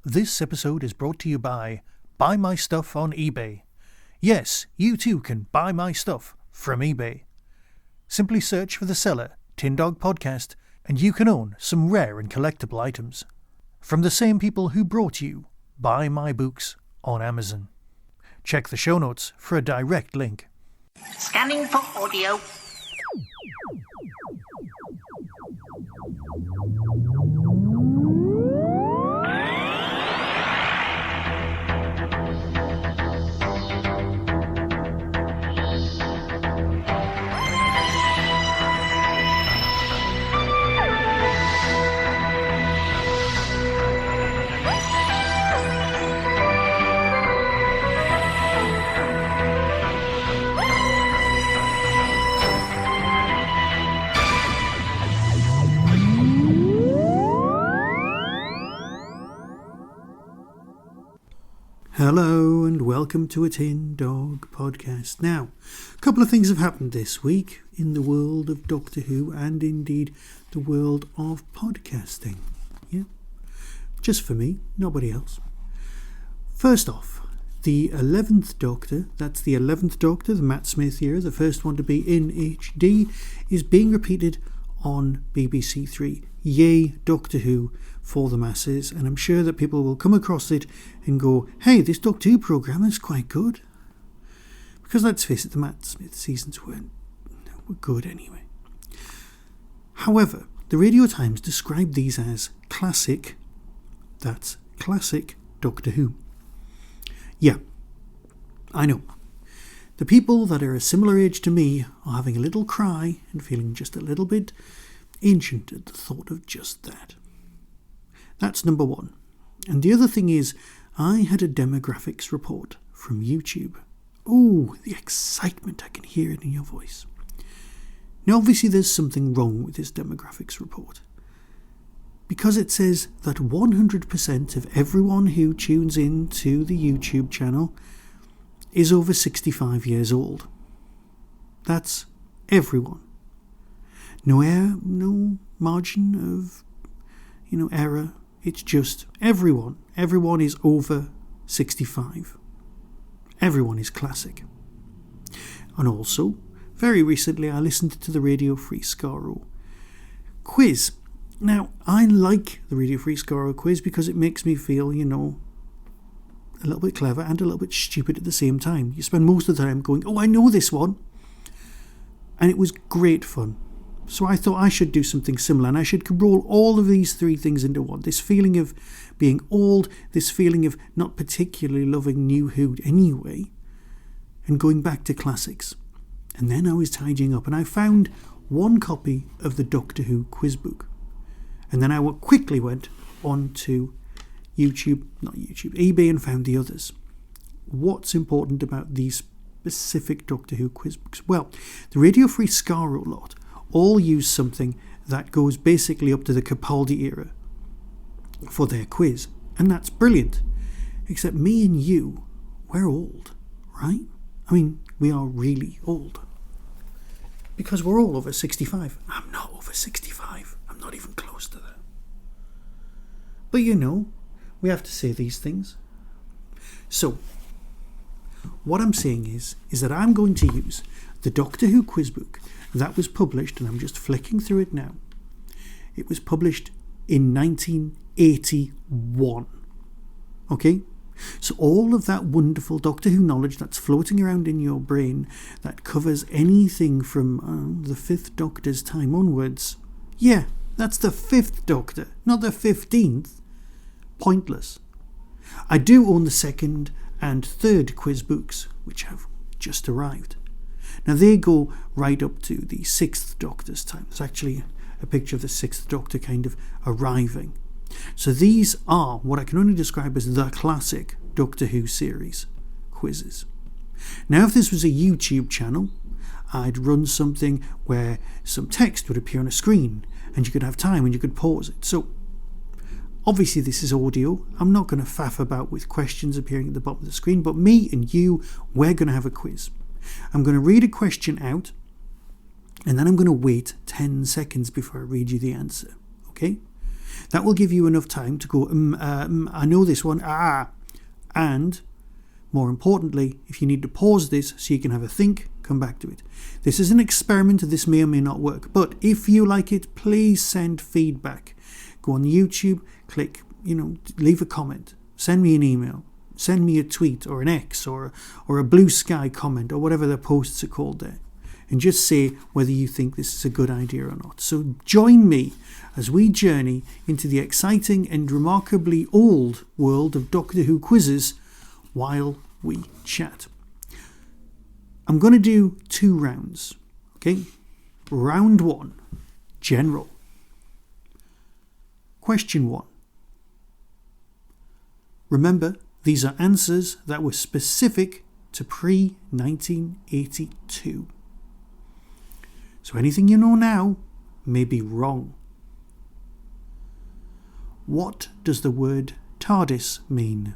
This episode is brought to you by Buy My Stuff on eBay. Yes, you too can buy my stuff from eBay. Simply search for the seller, Tin Dog Podcast, and you can own some rare and collectible items. From the same people who brought you Buy My Books on Amazon. Check the show notes for a direct link. Scanning for audio. Hello and welcome to a Tin Dog Podcast. Now, a couple of things have happened this week in the world of Doctor Who and indeed the world of podcasting. Yeah, just for me, nobody else. First off, the 11th Doctor, that's the 11th Doctor, the Matt Smith era, the first one to be in HD, is being repeated on BBC Three. Yay, Doctor Who for the masses, and I'm sure that people will come across it and go, hey, this Doctor Who programme is quite good. Because let's face it, the Matt Smith seasons were good anyway. However, the Radio Times described these as classic, that's classic Doctor Who. Yeah, I know. The people that are a similar age to me are having a little cry and feeling just a little bit ancient at the thought of just that. That's number one. And the other thing is, I had a demographics report from YouTube. Ooh, the excitement, I can hear it in your voice. Now obviously there's something wrong with this demographics report. Because it says that 100% of everyone who tunes in to the YouTube channel is over 65 years old. That's everyone. No margin of, error. It's just everyone. Everyone is over 65. Everyone is classic. And also, very recently I listened to the Radio Free Skaro quiz. Now, I like the Radio Free Skaro quiz because it makes me feel, a little bit clever and a little bit stupid at the same time. You spend most of the time going, oh, I know this one. And it was great fun. So I thought I should do something similar, and I should roll all of these three things into one. This feeling of being old, this feeling of not particularly loving New Who anyway, and going back to classics. And then I was tidying up, and I found one copy of the Doctor Who quiz book. And then I quickly went on to eBay, and found the others. What's important about these specific Doctor Who quiz books? Well, the Radio Free Skaro lot all use something that goes basically up to the Capaldi era for their quiz. And that's brilliant. Except me and you, we're old, right? I mean, we are really old. Because we're all over 65. I'm not over 65. I'm not even close to that. But we have to say these things. So, what I'm saying is that I'm going to use the Doctor Who quiz book that was published, and I'm just flicking through it now. It was published in 1981. Okay? So all of that wonderful Doctor Who knowledge that's floating around in your brain that covers anything from the 5th Doctor's time onwards, yeah, that's the 5th Doctor, not the 15th. Pointless. I do own the 2nd and 3rd quiz books, which have just arrived. Now they go right up to the 6th Doctor's time. There's actually a picture of the 6th Doctor kind of arriving. So these are what I can only describe as the classic Doctor Who series quizzes. Now if this was a YouTube channel, I'd run something where some text would appear on a screen and you could have time and you could pause it. So obviously this is audio. I'm not going to faff about with questions appearing at the bottom of the screen, but me and you, we're going to have a quiz. I'm going to read a question out and then I'm going to wait 10 seconds before I read you the answer. Okay? That will give you enough time to go, I know this one, and more importantly, if you need to pause this so you can have a think, come back to it. This is an experiment, this may or may not work, but if you like it, please send feedback. Go on YouTube, click, leave a comment, send me an email, send me a tweet or an X or a Blue Sky comment or whatever the posts are called there, and just say whether you think this is a good idea or not. So join me as we journey into the exciting and remarkably old world of Doctor Who quizzes while we chat. I'm going to do 2 rounds. Okay? Round 1, general. Question 1. Remember, these are answers that were specific to pre-1982. So anything you know now may be wrong. What does the word TARDIS mean?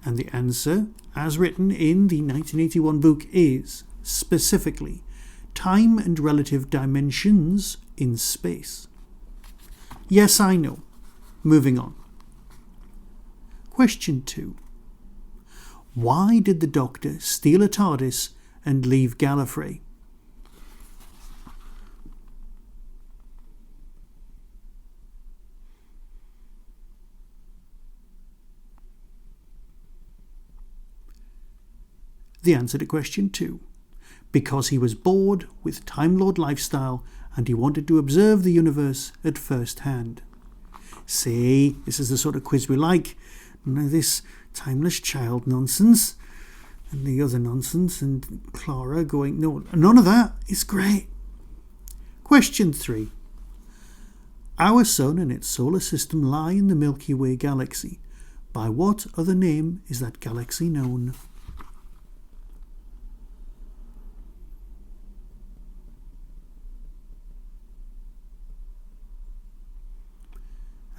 And the answer, as written in the 1981 book, is specifically time and relative dimensions in space. Yes, I know. Moving on. Question 2. Why did the Doctor steal a TARDIS and leave Gallifrey? The answer to question 2. Because he was bored with Time Lord lifestyle and he wanted to observe the universe at first hand. See, this is the sort of quiz we like. None of this timeless child nonsense and the other nonsense and Clara going, no, none of that. It's great. Question 3. Our sun and its solar system lie in the Milky Way galaxy. By what other name is that galaxy known?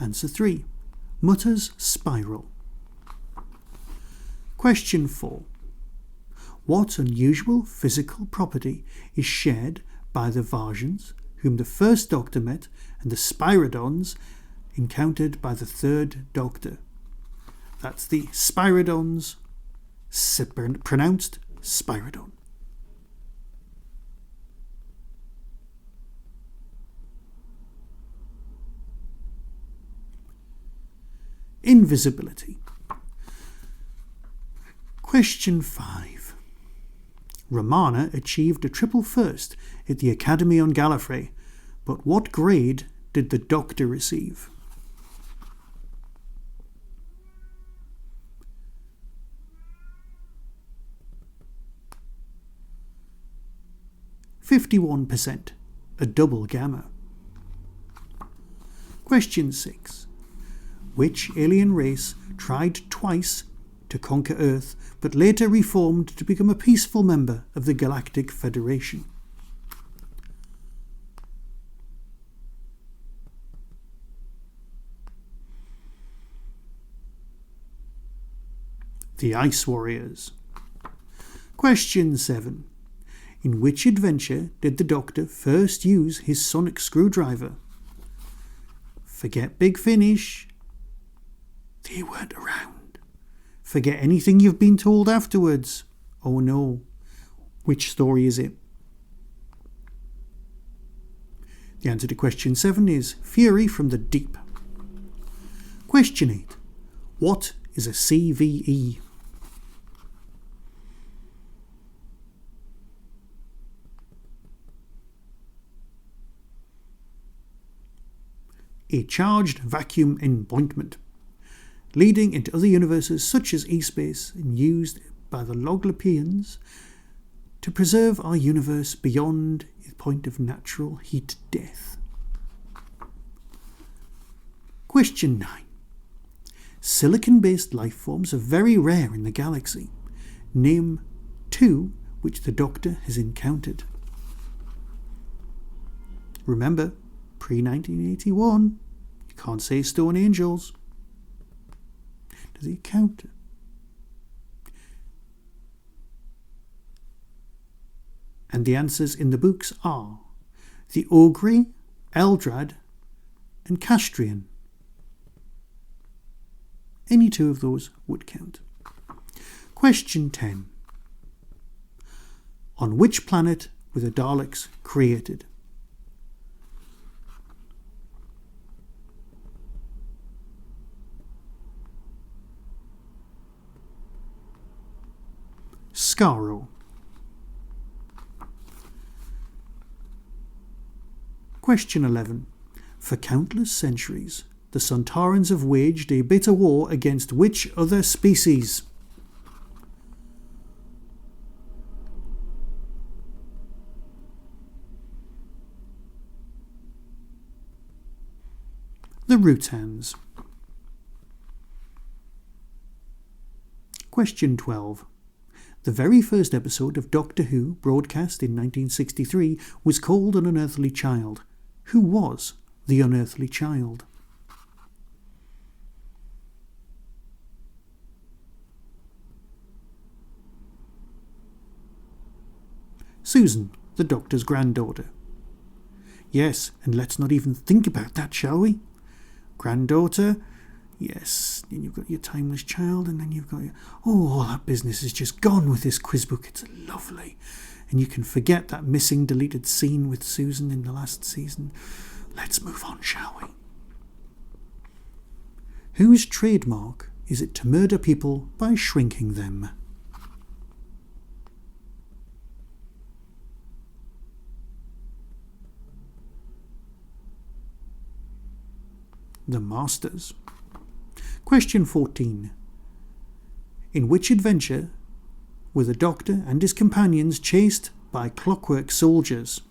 Answer 3. Mutter's spiral. Question 4. What unusual physical property is shared by the Varjans, whom the first Doctor met, and the Spyridons encountered by the third Doctor? That's the Spyridons, pronounced Spyridon. Invisibility. Question 5. Romana achieved a triple first at the Academy on Gallifrey, but what grade did the Doctor receive? %, a double gamma. Question 6. Which alien race tried twice to conquer Earth, but later reformed to become a peaceful member of the Galactic Federation? The Ice Warriors. Question 7. In which adventure did the Doctor first use his sonic screwdriver? Forget Big Finish. They weren't around. Forget anything you've been told afterwards. Oh no. Which story is it? The answer to question 7 is Fury from the Deep. Question 8. What is a CVE? A charged vacuum appointment, leading into other universes such as E-space and used by the Loglopians to preserve our universe beyond the point of natural heat death. Question 9. Silicon-based life forms are very rare in the galaxy. Name 2 which the Doctor has encountered. Remember, pre-1981, you can't say stone angels. Does he count? And the answers in the books are the Ogre, Eldrad and Castrian. Any two of those would count. Question 10. On which planet were the Daleks created? Skaro. Question 11. For countless centuries, the Sontarans have waged a bitter war against which other species? The Rutans. Question 12. The very first episode of Doctor Who, broadcast in 1963, was called An Unearthly Child. Who was the unearthly child? Susan, the Doctor's granddaughter. Yes, and let's not even think about that, shall we? Granddaughter, yes, then you've got your timeless child, and then you've got your... Oh, all that business is just gone with this quiz book. It's lovely. And you can forget that missing deleted scene with Susan in the last season. Let's move on, shall we? Whose trademark is it to murder people by shrinking them? The Masters. Question 14. In which adventure were the Doctor and his companions chased by clockwork soldiers?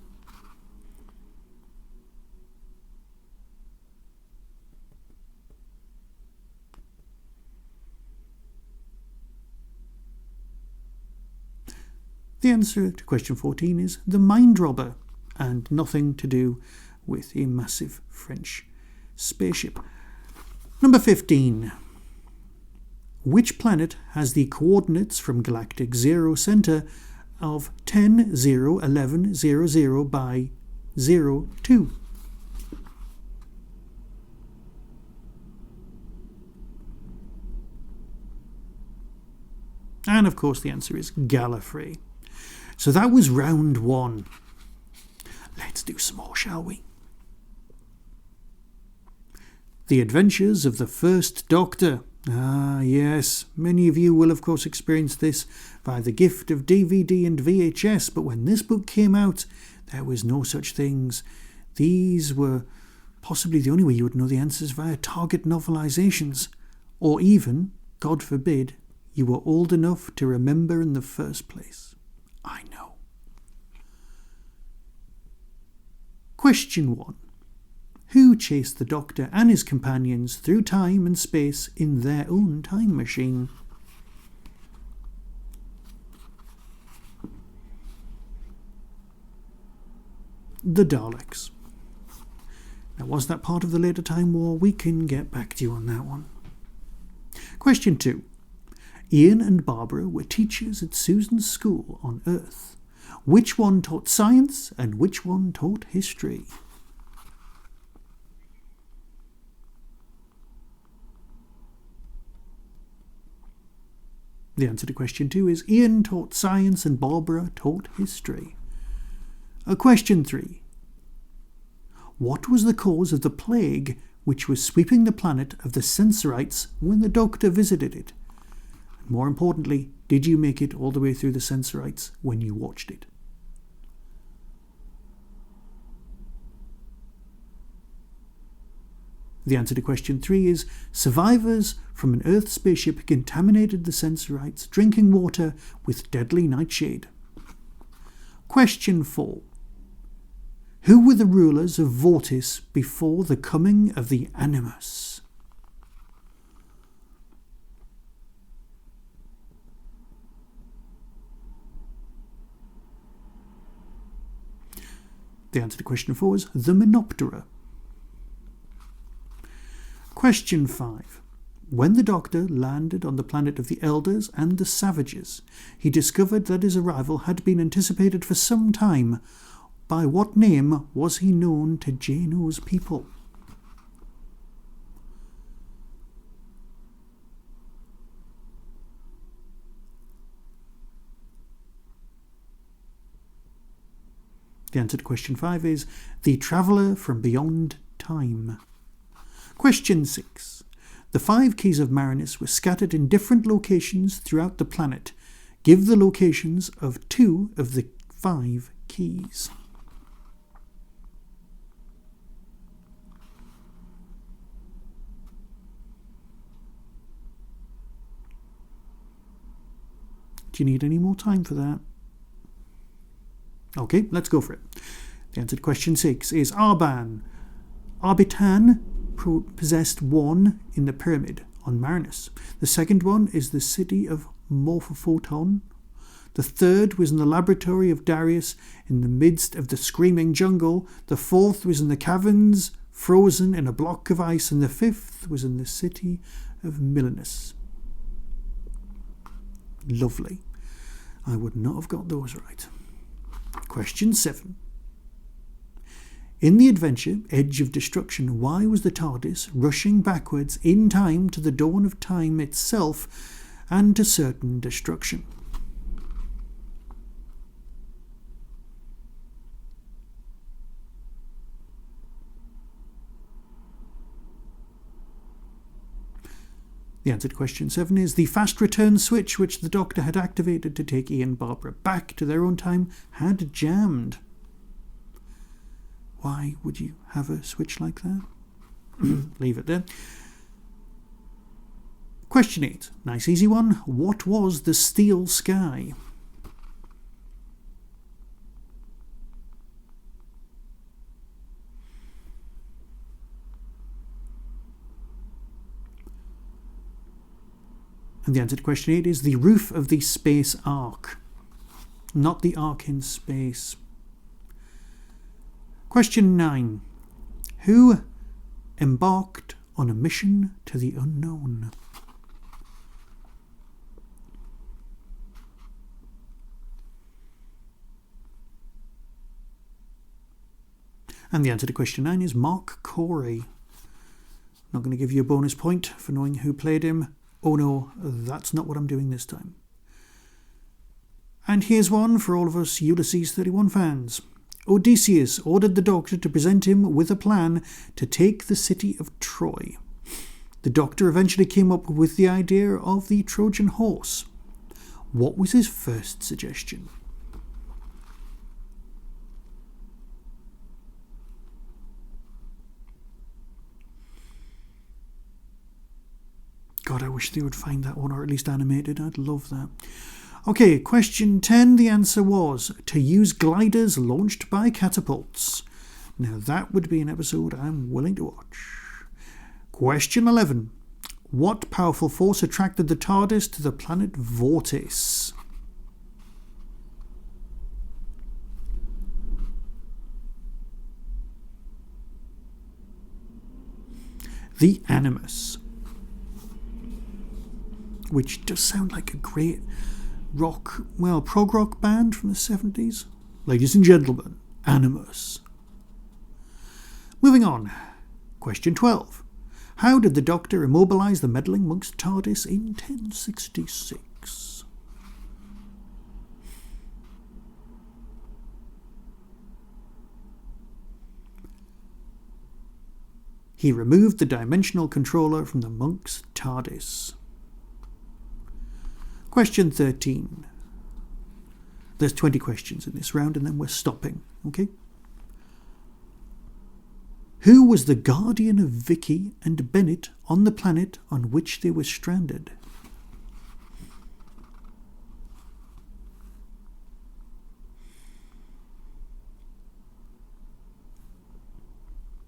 The answer to question 14 is The Mind Robber, and nothing to do with a massive French spaceship. Number 15. Which planet has the coordinates from Galactic Zero Center of 10, 0, 11, 00 by 0, 2? And of course the answer is Gallifrey. So that was round 1. Let's do some more, shall we? The Adventures of the First Doctor. Ah, yes, many of you will of course experience this by the gift of DVD and VHS, but when this book came out, there was no such things. These were possibly the only way you would know the answers via target novelizations, or even, God forbid, you were old enough to remember in the first place. I know. Question 1. Who chased the Doctor and his companions through time and space in their own time machine? The Daleks. Now, was that part of the later Time War? We can get back to you on that one. Question 2. Ian and Barbara were teachers at Susan's school on Earth. Which one taught science and which one taught history? The answer to question 2 is Ian taught science and Barbara taught history. Question 3. What was the cause of the plague which was sweeping the planet of the Sensorites when the Doctor visited it? And more importantly, did you make it all the way through the Sensorites when you watched it? The answer to question 3 is survivors from an Earth spaceship contaminated the Sensorites' drinking water with deadly nightshade. Question 4. Who were the rulers of Vortis before the coming of the Animus? The answer to question 4 is the Menoptera. Question 5. When the Doctor landed on the planet of the Elders and the Savages, he discovered that his arrival had been anticipated for some time. By what name was he known to Jano's people? The answer to question 5 is the Traveller from Beyond Time. Question 6. The 5 keys of Marinus were scattered in different locations throughout the planet. Give the locations of 2 of the 5 keys. Do you need any more time for that? Okay, let's go for it. The answer to question 6 is Arban. Arbitan possessed 1 in the pyramid on Marinus. The second one is the city of Morphophoton. The third was in the laboratory of Darius in the midst of the screaming jungle. The fourth was in the caverns, frozen in a block of ice. And the fifth was in the city of Milanus. Lovely. I would not have got those right. Question 7. In the adventure, Edge of Destruction, why was the TARDIS rushing backwards in time to the dawn of time itself and to certain destruction? The answer to question 7 is the fast return switch which the Doctor had activated to take Ian and Barbara back to their own time had jammed. Why would you have a switch like that? Leave it there. Question 8. Nice easy one. What was the steel sky? And the answer to question 8 is the roof of the space ark. Not the ark in space. Question 9. Who embarked on a mission to the unknown? And the answer to question 9 is Mark Corey. Not going to give you a bonus point for knowing who played him. Oh no, that's not what I'm doing this time. And here's one for all of us Ulysses 31 fans. Odysseus ordered the Doctor to present him with a plan to take the city of Troy. The Doctor eventually came up with the idea of the Trojan horse. What was his first suggestion? God, I wish they would find that one, or at least animated. I'd love that. Okay, question 10. The answer was to use gliders launched by catapults. Now that would be an episode I'm willing to watch. Question 11. What powerful force attracted the TARDIS to the planet Vortis? The Animus. Which does sound like a great rock, well, prog rock band from the 70s. Ladies and gentlemen, Animus. Moving on. Question 12. How did the Doctor immobilise the meddling monk's TARDIS in 1066? He removed the dimensional controller from the monk's TARDIS. Question 13. There's 20 questions in this round and then we're stopping, okay? Who was the guardian of Vicky and Bennett on the planet on which they were stranded?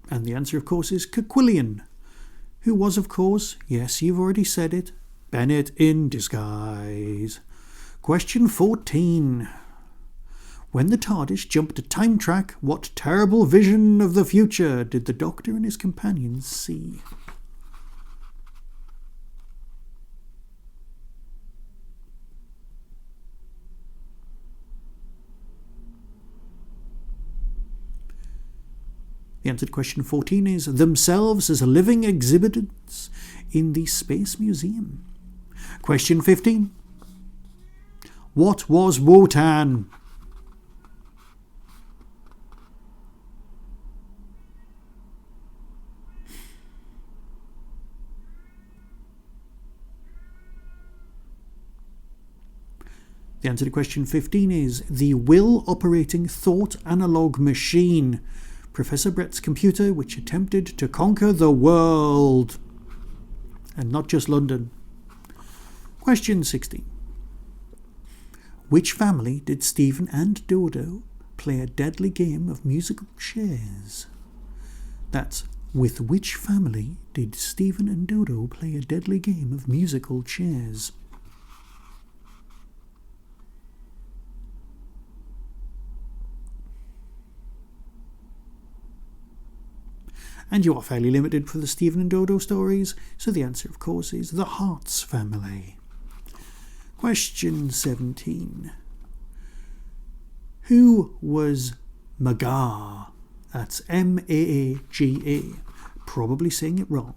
And the answer, of course, is Quillian, who was, of course, yes, you've already said it, Bennett in disguise. Question 14. When the TARDIS jumped a time track, what terrible vision of the future did the Doctor and his companions see? The answer to question 14 is themselves as living exhibits in the Space Museum. Question 15. What was Wotan? The answer to question 15 is the will operating thought analog machine, Professor Brett's computer which attempted to conquer the world. And not just London. Question 16. Which family did Stephen and Dodo play a deadly game of musical chairs? That's with which family did Stephen and Dodo play a deadly game of musical chairs? And you are fairly limited for the Stephen and Dodo stories, so the answer, of course, is the Harts family. Question 17. Who was Maga? That's M-A-A-G-A. Probably saying it wrong.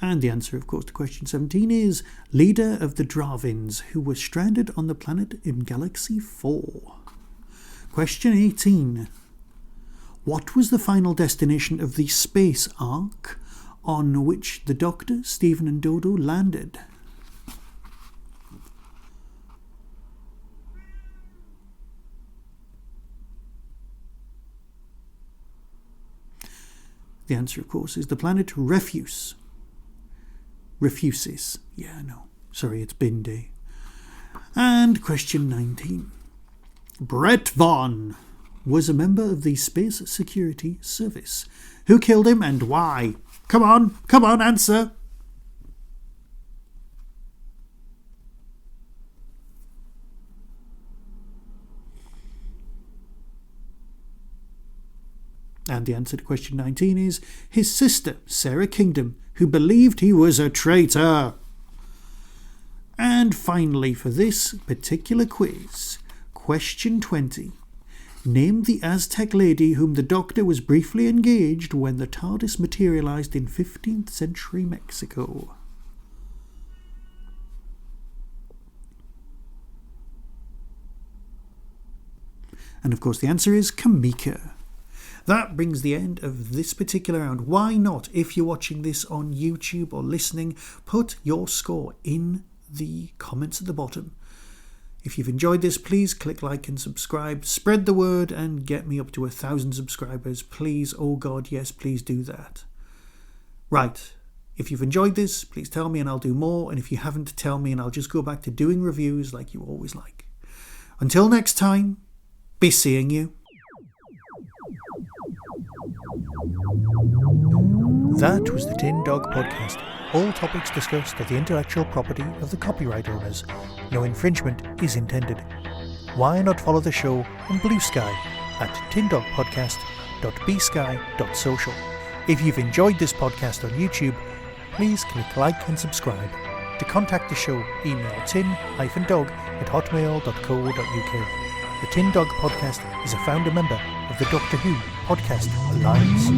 And the answer, of course, to question 17 is leader of the Dravins, who was stranded on the planet in Galaxy 4. Question 18. What was the final destination of the space ark on which the Doctor, Stephen and Dodo landed? The answer, of course, is the planet Refusis. Yeah, no. Sorry, it's bin day. And question 19. Brett Vaughn was a member of the Space Security Service. Who killed him and why? Come on, answer. And the answer to question 19 is his sister, Sarah Kingdom, who believed he was a traitor. And finally, for this particular quiz, question 20. Name the Aztec lady whom the Doctor was briefly engaged when the TARDIS materialised in 15th century Mexico. And of course the answer is Kamika. That brings the end of this particular round. Why not, if you're watching this on YouTube or listening, put your score in the comments at the bottom. If you've enjoyed this, please click like and subscribe. Spread the word and get me up to 1,000 subscribers. Please, oh God, yes, please do that. Right, if you've enjoyed this, please tell me and I'll do more. And if you haven't, tell me and I'll just go back to doing reviews like you always like. Until next time, be seeing you. That was the Tin Dog Podcast. All topics discussed are the intellectual property of the copyright owners. No infringement is intended. Why not follow the show on Blue Sky at tindogpodcast.bsky.social. If you've enjoyed this podcast on YouTube, please click like and subscribe. To contact the show, email tin-dog@hotmail.co.uk. The Tin Dog Podcast is a founder member of the Doctor Who Podcast Alliance.